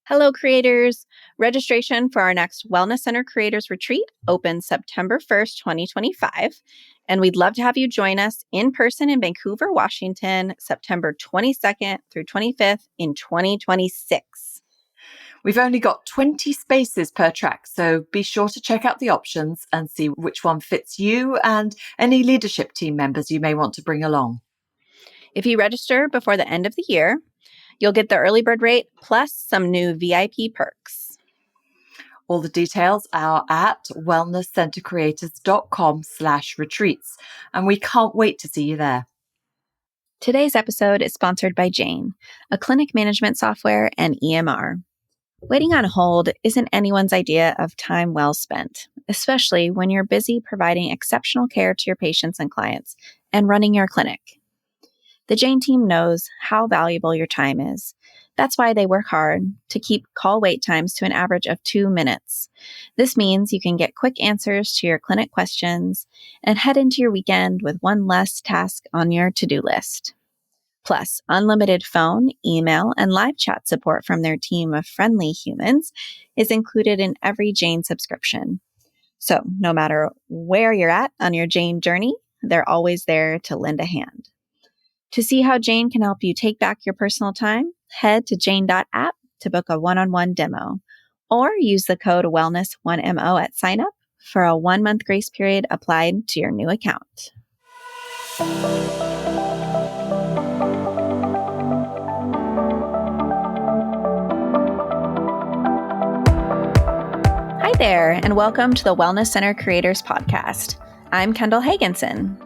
Hello, creators. Registration for our next Wellness Center Creators Retreat opens September 1st, 2025. And we'd love to have you join us in person in Vancouver, Washington, September 22nd through 25th in 2026. We've only got 20 spaces per track, so be sure to check out the options and see which one fits you and any leadership team members you may want to bring along. If you register before the end of the year, you'll get the early bird rate plus some new VIP perks. All the details are at wellnesscentercreators.com/retreats, and we can't wait to see you there. Today's episode is sponsored by Jane, a clinic management software and EMR. Waiting on hold isn't anyone's idea of time well spent, especially when you're busy providing exceptional care to your patients and clients and running your clinic. The Jane team knows how valuable your time is. That's why they work hard to keep call wait times to an average of 2 minutes. This means you can get quick answers to your clinic questions and head into your weekend with one less task on your to-do list. Plus, unlimited phone, email, and live chat support from their team of friendly humans is included in every Jane subscription. So, no matter where you're at on your Jane journey, they're always there to lend a hand. To see how Jane can help you take back your personal time, head to jane.app to book a one-on-one demo, or use the code wellness1mo at sign-up for a 1-month grace period applied to your new account. Hi there, and welcome to the Wellness Center Creators Podcast. I'm Kendall Hagenson.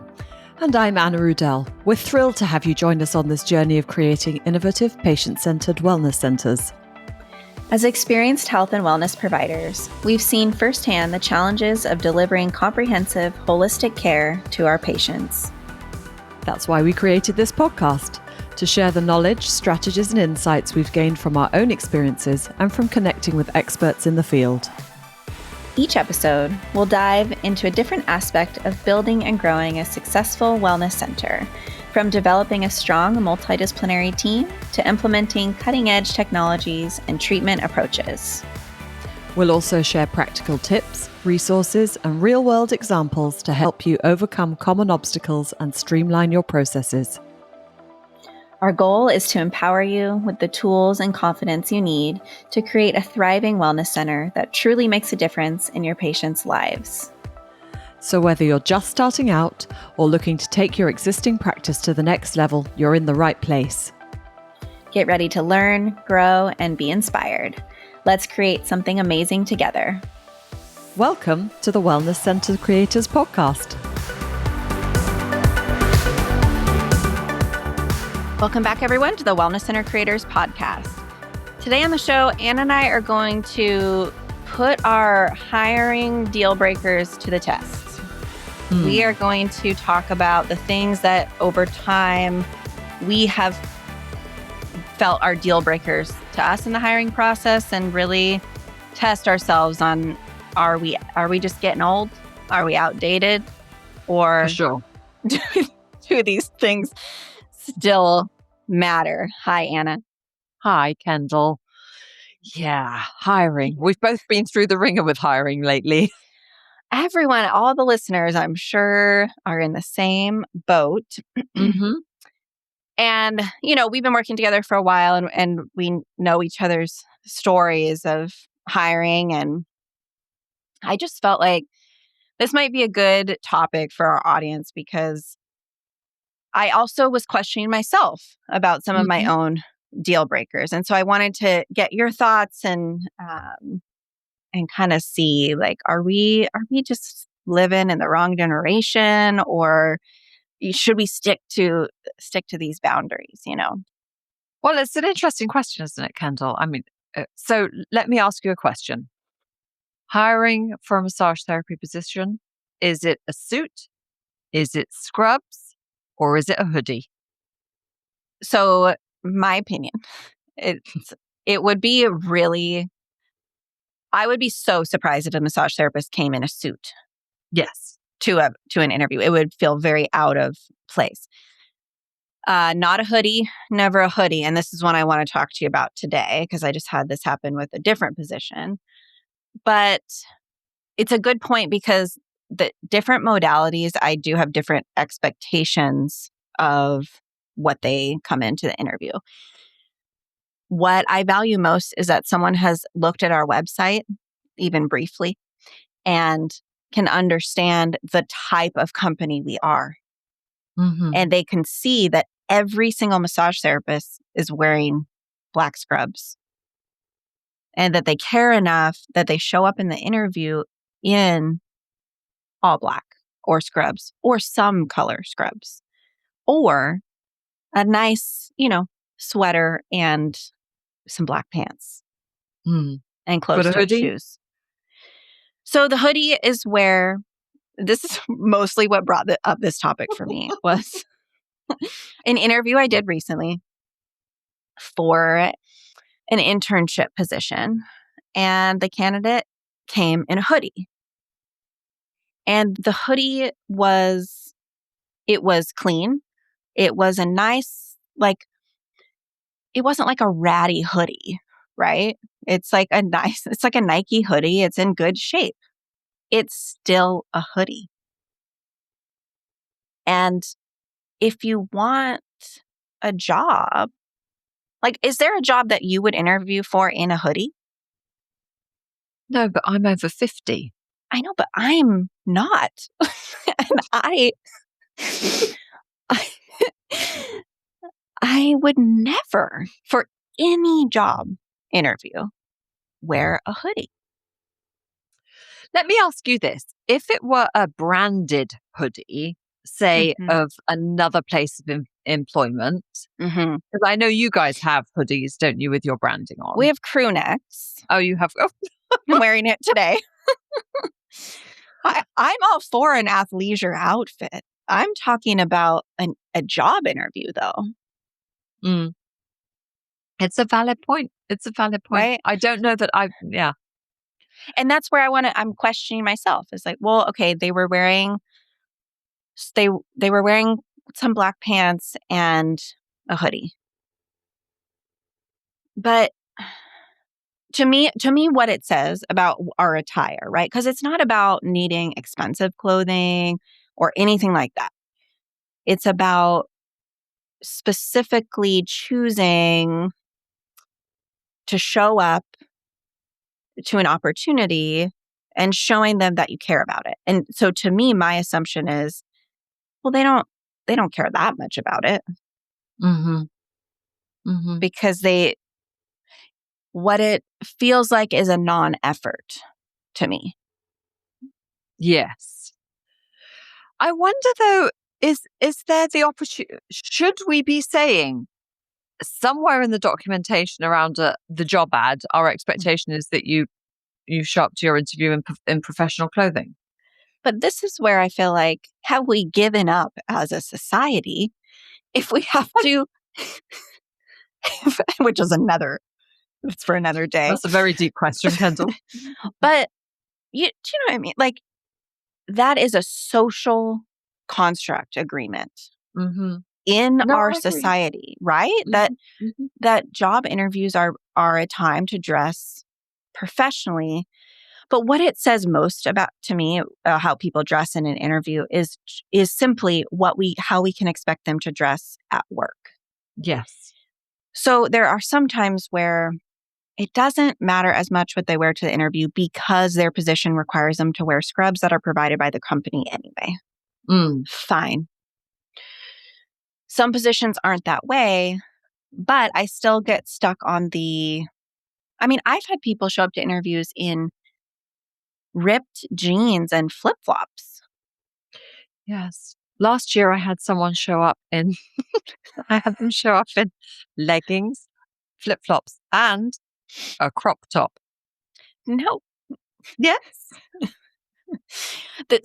And I'm Anna Rudell. We're thrilled to have you join us on this journey of creating innovative, patient-centered wellness centers. As experienced health and wellness providers, we've seen firsthand the challenges of delivering comprehensive, holistic care to our patients. That's why we created this podcast, to share the knowledge, strategies, and insights we've gained from our own experiences and from connecting with experts in the field. Each episode, we'll dive into a different aspect of building and growing a successful wellness center, from developing a strong multidisciplinary team to implementing cutting-edge technologies and treatment approaches. We'll also share practical tips, resources, and real-world examples to help you overcome common obstacles and streamline your processes. Our goal is to empower you with the tools and confidence you need to create a thriving wellness center that truly makes a difference in your patients' lives. So whether you're just starting out or looking to take your existing practice to the next level, you're in the right place. Get ready to learn, grow, and be inspired. Let's create something amazing together. Welcome to the Wellness Center Creators Podcast. Welcome back, everyone, to the Wellness Center Creators Podcast. Today on the show, Anna and I are going to put our hiring deal breakers to the test. We are going to talk about the things that over time we have felt are deal breakers to us in the hiring process and really test ourselves on, are we just getting old? Are we outdated? Or For sure. do these things still matter? Hi, Anna. Hi, Kendall. Yeah, hiring. We've both been through the ringer with hiring lately. Everyone, all the listeners, I'm sure, are in the same boat. Mm-hmm. And, we've been working together for a while and we know each other's stories of hiring. And I just felt like this might be a good topic for our audience because I also was questioning myself about some of my own deal breakers. And so I wanted to get your thoughts and kind of see, like, are we just living in the wrong generation, or should we stick to these boundaries, Well, it's an interesting question, isn't it, Kendall? I mean, so let me ask you a question. Hiring for a massage therapy position, is it a suit? Is it scrubs? Or is it a hoodie? So my opinion, it would be I would be so surprised if a massage therapist came in a suit. Yes. To an interview. It would feel very out of place. Not a hoodie, never a hoodie. And this is one I want to talk to you about today because I just had this happen with a different position. But it's a good point because the different modalities, I do have different expectations of what they come into the interview. What I value most is that someone has looked at our website, even briefly, and can understand the type of company we are. Mm-hmm. And they can see that every single massage therapist is wearing black scrubs and that they care enough that they show up in the interview in all black or scrubs or some color scrubs or a nice, sweater and some black pants and Got a closed-toed hoodie? shoes. So the hoodie is where this is mostly what brought up this topic for me was an interview I did recently for an internship position, and the candidate came in a hoodie. And the hoodie was clean. It was a nice, it wasn't like a ratty hoodie, right? It's like a Nike hoodie. It's in good shape. It's still a hoodie. And if you want a job, is there a job that you would interview for in a hoodie? No, but I'm over 50. I know, but I'm not. And I would never, for any job interview, wear a hoodie. Let me ask you this. If it were a branded hoodie, say, Mhm. of another place of employment, Mm-hmm. because I know you guys have hoodies, don't you, with your branding on? We have crew necks. Oh, you have. Oh, I'm wearing it today. I'm all for an athleisure outfit. I'm talking about a job interview, though. mm. It's a valid point. It's a valid point. Right? I don't know that yeah. And that's where I'm questioning myself. It's like, well, okay, they were wearing some black pants and a hoodie. But to me, what it says about our attire, right? Because it's not about needing expensive clothing or anything like that. It's about specifically choosing to show up to an opportunity and showing them that you care about it. And so to me, my assumption is, well, they don't care that much about it Mm-hmm. Mm-hmm. because what it feels like is a non-effort to me. Yes. I wonder though, is there the opportunity? Should we be saying somewhere in the documentation around the job ad, our expectation is that you show up to your interview in professional clothing? But this is where I feel like, have we given up as a society if we have to, which is it's for another day. That's a very deep question, Kendall. But do you know what I mean? That is a social construct agreement Mm-hmm. in No, our I agree. society, right? Mm-hmm. Mm-hmm. That job interviews are a time to dress professionally. But what it says most about to me, how people dress in an interview is simply how we can expect them to dress at work. Yes. So there are some times where it doesn't matter as much what they wear to the interview because their position requires them to wear scrubs that are provided by the company anyway. Fine. Some positions aren't that way, but I still get stuck on I've had people show up to interviews in ripped jeans and flip-flops. Yes. Last year I had someone show up in I had them show up in leggings, flip-flops, and a crop top. No. Yes.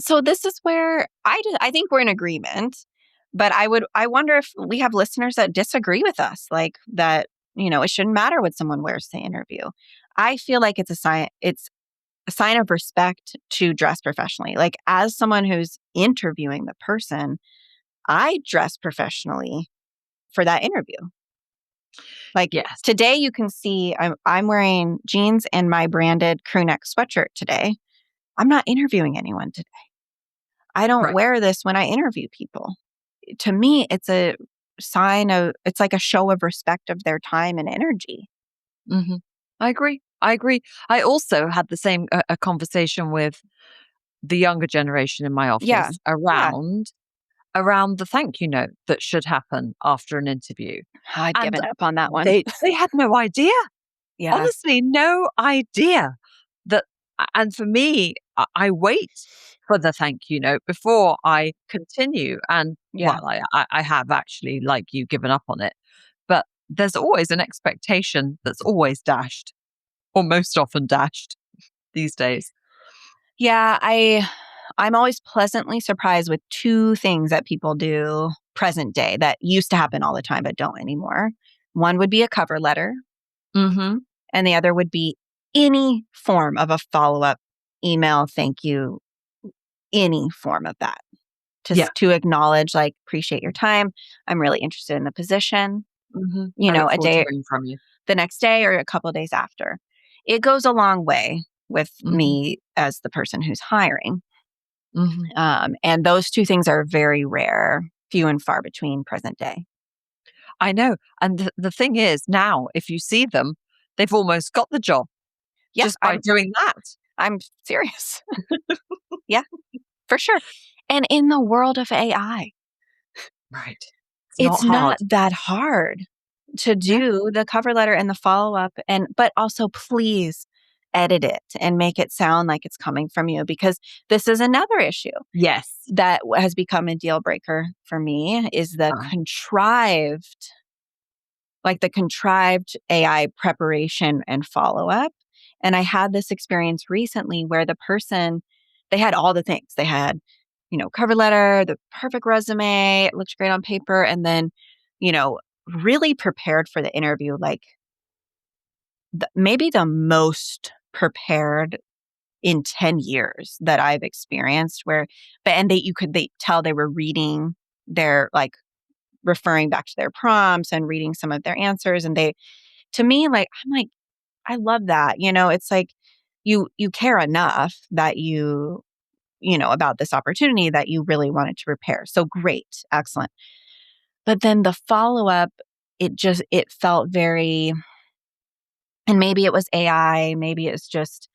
So this is where I think we're in agreement, but I wonder if we have listeners that disagree with us, like that, it shouldn't matter what someone wears to the interview. I feel like it's a sign of respect to dress professionally. Like as someone who's interviewing the person, I dress professionally for that interview. Like Yes. today you can see I'm wearing jeans and my branded crew neck sweatshirt today. I'm not interviewing anyone today. I don't Right. wear this when I interview people. To me, it's a sign of, it's like a show of respect of their time and energy. Hmm. I agree. I also had the same a conversation with the younger generation in my Yeah. office Yeah. around the thank you note that should happen after an interview. I've And given up on that one. they had no idea. Yeah. Honestly, no idea that. And for me, I wait for the thank you note before I continue. And Yeah. well, I have actually, like you, given up on it. But there's always an expectation that's always dashed, or most often dashed these days. Yeah. I'm always pleasantly surprised with two things that people do present day that used to happen all the time, but don't anymore. One would be a cover letter, Mm-hmm. and the other would be any form of a follow up email, thank you, any form of that. Yeah. To acknowledge, like, appreciate your time. I'm really interested in the position, Mm-hmm. you I know, look a forward to day, hearing from you. the next day or a couple of days after. It goes a long way with Mm-hmm. me as the person who's hiring. Mm-hmm. And those two things are very rare, few and far between present day. I know. And the thing is, now, if you see them, they've almost got the job Yeah, just by doing that. I'm serious. Yeah, for sure. And in the world of AI, Right. It's not it's not hard. that hard to No. do the cover letter and the follow up, but also please edit it and make it sound like it's coming from you, because this is another issue Yes. that has become a deal breaker for me is Uh, the contrived AI preparation and follow up. And I had this experience recently where the person, they had all the things. They had, cover letter, the perfect resume, it looked great on paper, and then, really prepared for the interview, like maybe the most prepared in 10 years that I've experienced and they tell they were reading their, like, referring back to their prompts and reading some of their answers. And to me, like, I'm like, I love that. It's like you care enough that about this opportunity that you really wanted to prepare. So great. Excellent. But then the follow up, it felt very, and maybe it was AI, maybe it's just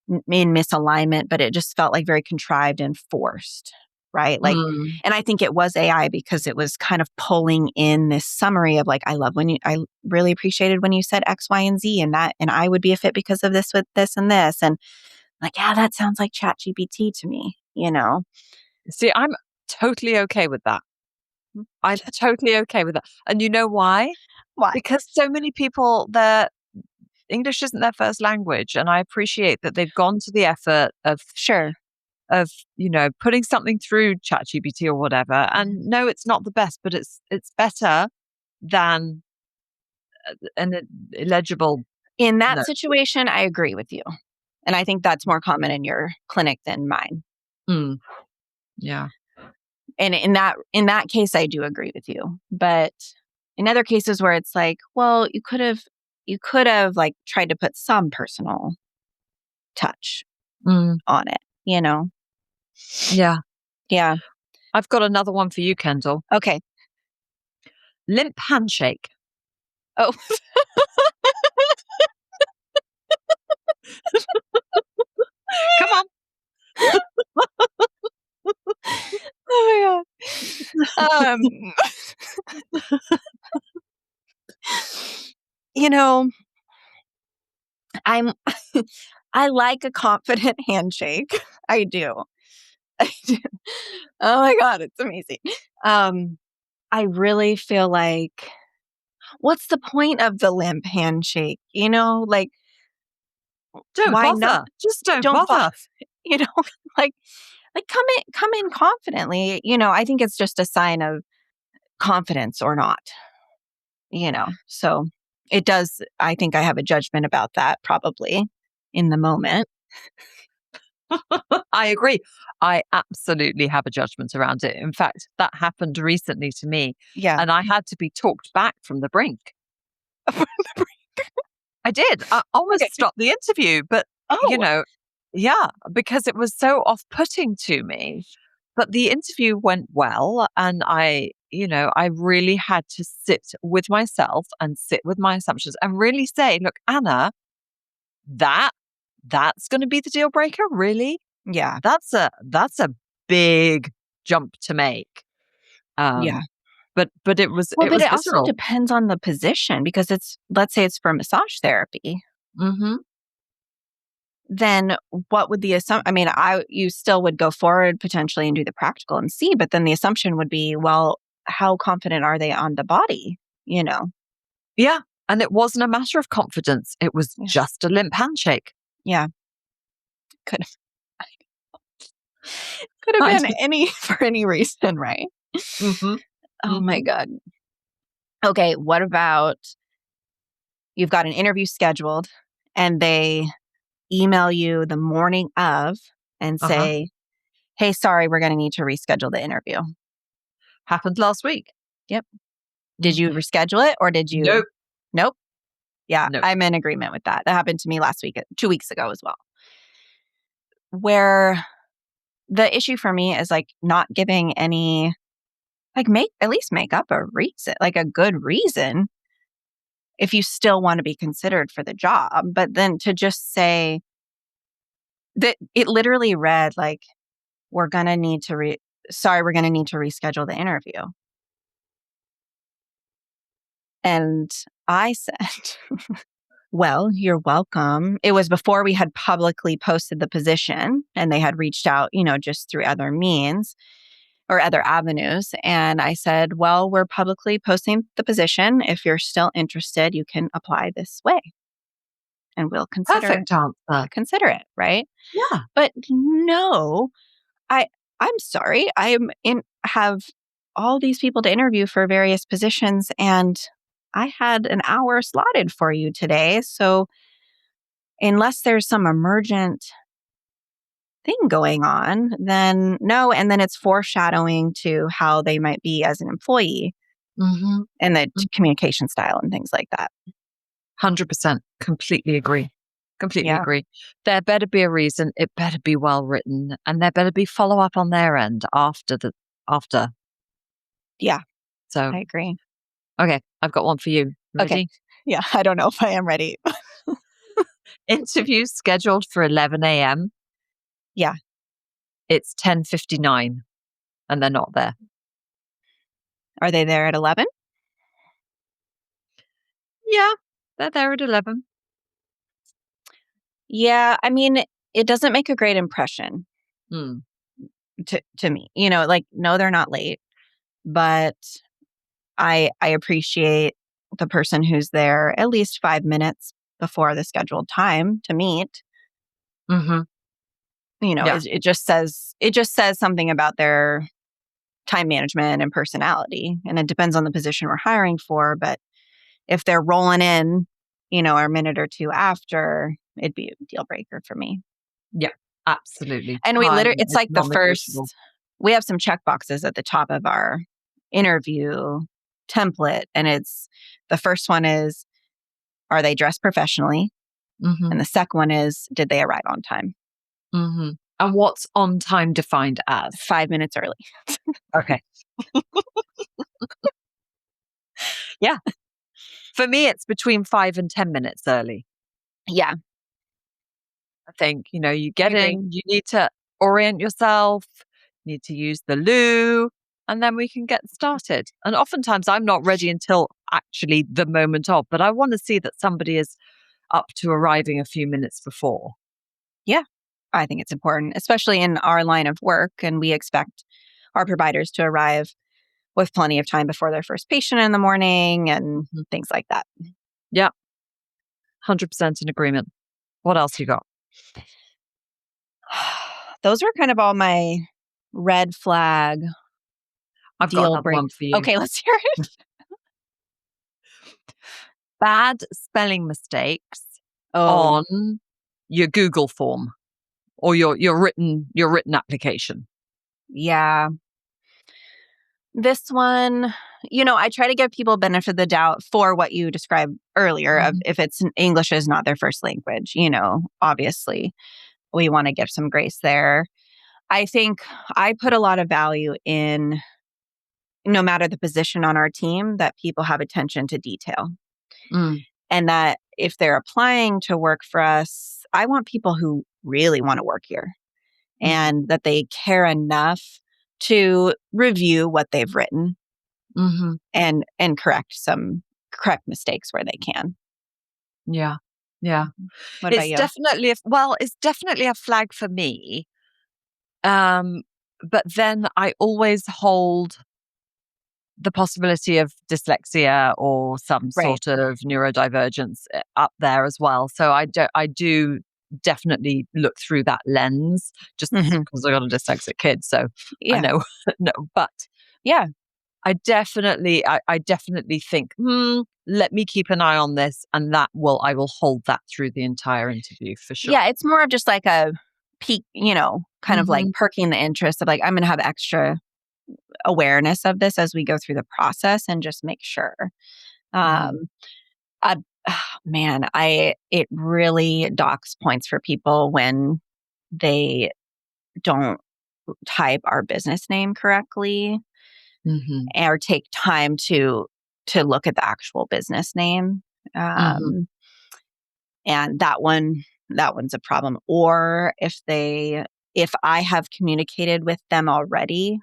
in misalignment, but it just felt like very contrived and forced, right? Like, mm. and I think it was AI because it was kind of pulling in this summary of, like, I really appreciated when you said X, Y, and Z, and I would be a fit because of this with this and this. And like, yeah, that sounds like ChatGPT to me. See, I'm totally okay with that. I'm totally okay with that. And you know why? Why? Because so many people, their English isn't their first language. And I appreciate that they've gone to the effort Sure. of putting something through ChatGPT or whatever. And no, it's not the best, but it's better than an illegible In that note. situation, I agree with you. And I think that's more common in your clinic than mine. Mm, yeah. And in that case, I do agree with you. But in other cases where it's like, well, you could have like tried to put some personal touch Mm, on it. yeah. Yeah. I've got another one for you, Kendall. Okay. Limp handshake. Oh, Come on. oh my God. You know, I'm I like a confident handshake. I do. I do. Oh my God, it's amazing. Um, I really feel like, what's the point of the limp handshake? Like, Don't why not? bother. Just don't Don't bother. bother. You know, like come in confidently. I think it's just a sign of confidence or not. So it does. I think I have a judgment about that probably in the moment. I agree. I absolutely have a judgment around it. In fact, that happened recently to me, Yeah. and I had to be talked back from the brink. I did. I Okay. almost stopped the interview, but Oh, yeah, because it was so off-putting to me. But the interview went well, and I really had to sit with myself and sit with my assumptions and really say, look, Anna, that's going to be the deal breaker, really? yeah. That's a big jump to make. Yeah. But it was Well, it but was it also visceral. depends on the position because let's say it's for massage therapy. Hmm. Then what would the assumption? I mean, you still would go forward potentially and do the practical and see, but then the assumption would be, well, how confident are they on the body? You know? Yeah, and it wasn't a matter of confidence. It was Yeah. just a limp handshake. Yeah. Could could have I been did. any for any reason, right? Hmm. Oh my Hmm. God. Okay. What about you've got an interview scheduled and they email you the morning of and Uh-huh. say, hey, sorry, we're going to need to reschedule the interview. Happened last week. Yep. Did Mm. you reschedule it or did you? Nope. Nope. Yeah, Nope. I'm in agreement with that. That happened to me last week, 2 weeks ago as well. Where the issue for me is like not giving any, like at least make up a reason, like a good reason if you still want to be considered for the job. But then to just say that it literally read like, we're going to need to sorry, we're going to need to reschedule the interview. And I said, well, you're welcome. It was before we had publicly posted the position and they had reached out, just through other means or other avenues. And I said, well, we're publicly posting the position. If you're still interested, you can apply this way and we'll Perfect answer. consider it, right? Yeah. But no, I'm sorry. Have all these people to interview for various positions and I had an hour slotted for you today. So unless there's some emergent thing going on, then no. And then it's foreshadowing to how they might be as an employee Hmm. and the communication style and things like that. 100%. Completely agree. Completely Yeah. agree. There better be a reason. It better be well written, and there better be follow up on their end after. Yeah. So, I agree. okay, I've got one for you. Okay. Ready? Yeah. I don't know if I am ready. Interview scheduled for 11 a.m. Yeah. It's 10:59, and they're not there. Are they there at 11? Yeah, they're there at 11. Yeah. I mean, it doesn't make a great impression Hmm. to me. Like, no, they're not late, but I appreciate the person who's there at least 5 minutes before the scheduled time to meet. Hmm. Yeah. It just says something about their time management and personality, and it depends on the position we're hiring for. But if they're rolling in, a minute or two after, it'd be a deal breaker for me. Yeah. Absolutely. And Time it's is like non-negotiable. we have some check boxes at the top of our interview template, and the first one is, are they dressed professionally? Hmm. And the second one is, did they arrive on time? Hmm. And what's on time defined as? 5 minutes early. Okay. Yeah. For me, it's between 5 and 10 minutes early. Yeah, I think, you I get agree. in, you need to orient yourself, you need to use the loo, and then we can get started. And oftentimes I'm not ready until actually the moment of, but I want to see that somebody is up to arriving a few minutes before. Yeah, I think it's important, especially in our line of work. And we expect our providers to arrive with plenty of time before their first patient in the morning and Mhm. things like that. Yeah, 100% in agreement. What else you got? Those are kind of all my red flag I've got deal another break. one for you. Okay, let's hear it. Bad spelling mistakes Oh, on your Google form or your written application? Yeah. This one, I try to give people benefit of the doubt for what you described earlier of if English is not their first language, obviously we want to give some grace there. I think I put a lot of value in, no matter the position on our team, that people have attention to detail. Mm. And that if they're applying to work for us, I want people who really want to work here and that they care enough to review what they've written and correct mistakes where they can. Yeah. Yeah. What about you? It's definitely a flag for me. But then I always hold the possibility of dyslexia or some sort of neurodivergence up there as well. So I do definitely look through that lens just because I got a dyslexic kid. So I know, no, but yeah, I definitely think, let me keep an eye on this, and I will hold that through the entire interview for sure. Yeah, it's more of just like a peak, kind of like perking the interest of like, I'm going to have extra awareness of this as we go through the process and just make sure. It really docks points for people when they don't type our business name correctly or take time to look at the actual business name. And that one's a problem. Or if I have communicated with them already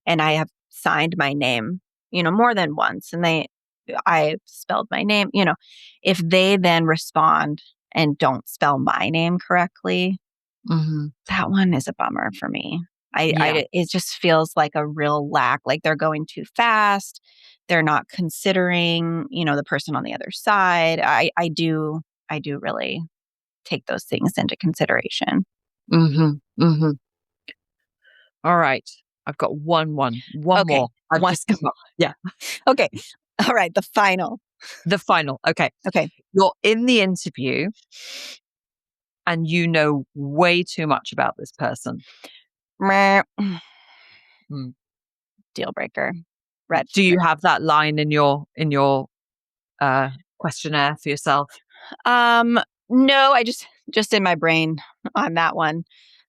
and I have signed my name, more than once, and I spelled my name, if they then respond and don't spell my name correctly, that one is a bummer for me. It just feels like a real lack, like they're going too fast. They're not considering, the person on the other side. I do really take those things into consideration. All right. I've got one more. I've just come up. Yeah. Okay. All right. The final. Okay. You're in the interview and you know way too much about this person. Deal breaker. Do you have that line in your questionnaire for yourself? No, I just in my brain on that one.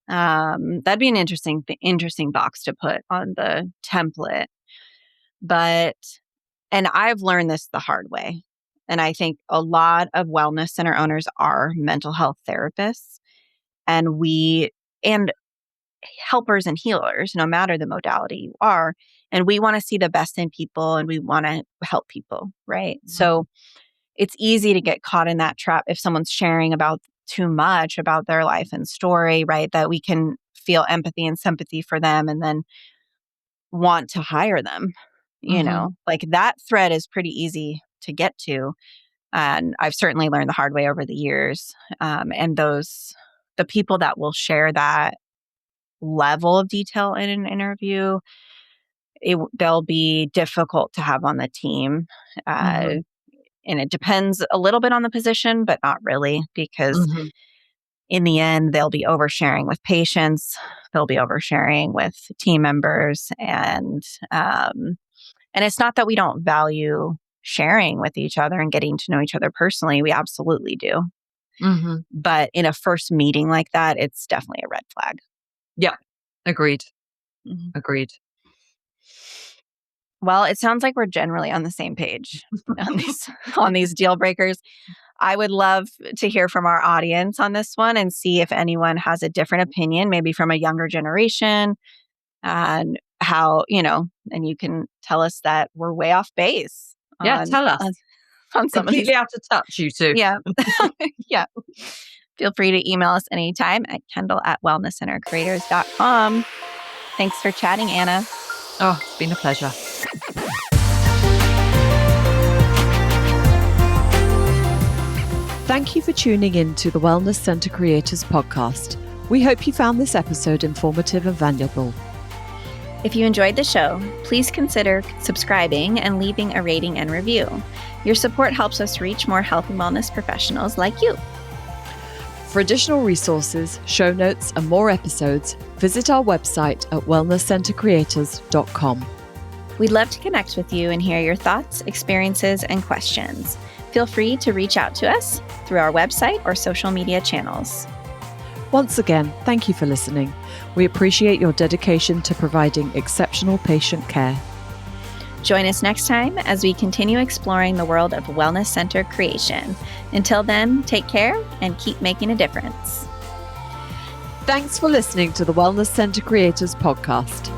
That'd be an interesting box to put on the template. And I've learned this the hard way. And I think a lot of wellness center owners are mental health therapists and helpers and healers, no matter the modality you are. And we want to see the best in people and we want to help people, right? So it's easy to get caught in that trap if someone's sharing about too much about their life and story, right? That we can feel empathy and sympathy for them and then want to hire them, like that thread is pretty easy to get to. And I've certainly learned the hard way over the years. And the people that will share that level of detail in an interview, they'll be difficult to have on the team. And it depends a little bit on the position, but not really, because in the end, they'll be oversharing with patients. They'll be oversharing with team members. And it's not that we don't value sharing with each other and getting to know each other personally. We absolutely do. But in a first meeting like that, it's definitely a red flag. Yeah. Agreed. Agreed. Well, it sounds like we're generally on the same page on these deal breakers. I would love to hear from our audience on this one and see if anyone has a different opinion, maybe from a younger generation, and how, and you can tell us that we're way off base. Tell us. On some completely out of touch, you two. Yeah. Yeah. Feel free to email us anytime at kendall@wellnesscentercreators.com. Thanks for chatting, Anna. Oh, it's been a pleasure. Thank you for tuning in to the Wellness Center Creators podcast. We hope you found this episode informative and valuable. If you enjoyed the show, please consider subscribing and leaving a rating and review. Your support helps us reach more health and wellness professionals like you. For additional resources, show notes, and more episodes, visit our website at wellnesscentercreators.com. We'd love to connect with you and hear your thoughts, experiences, and questions. Feel free to reach out to us through our website or social media channels. Once again, thank you for listening. We appreciate your dedication to providing exceptional patient care. Join us next time as we continue exploring the world of wellness center creation. Until then, take care and keep making a difference. Thanks for listening to the Wellness Center Creators podcast.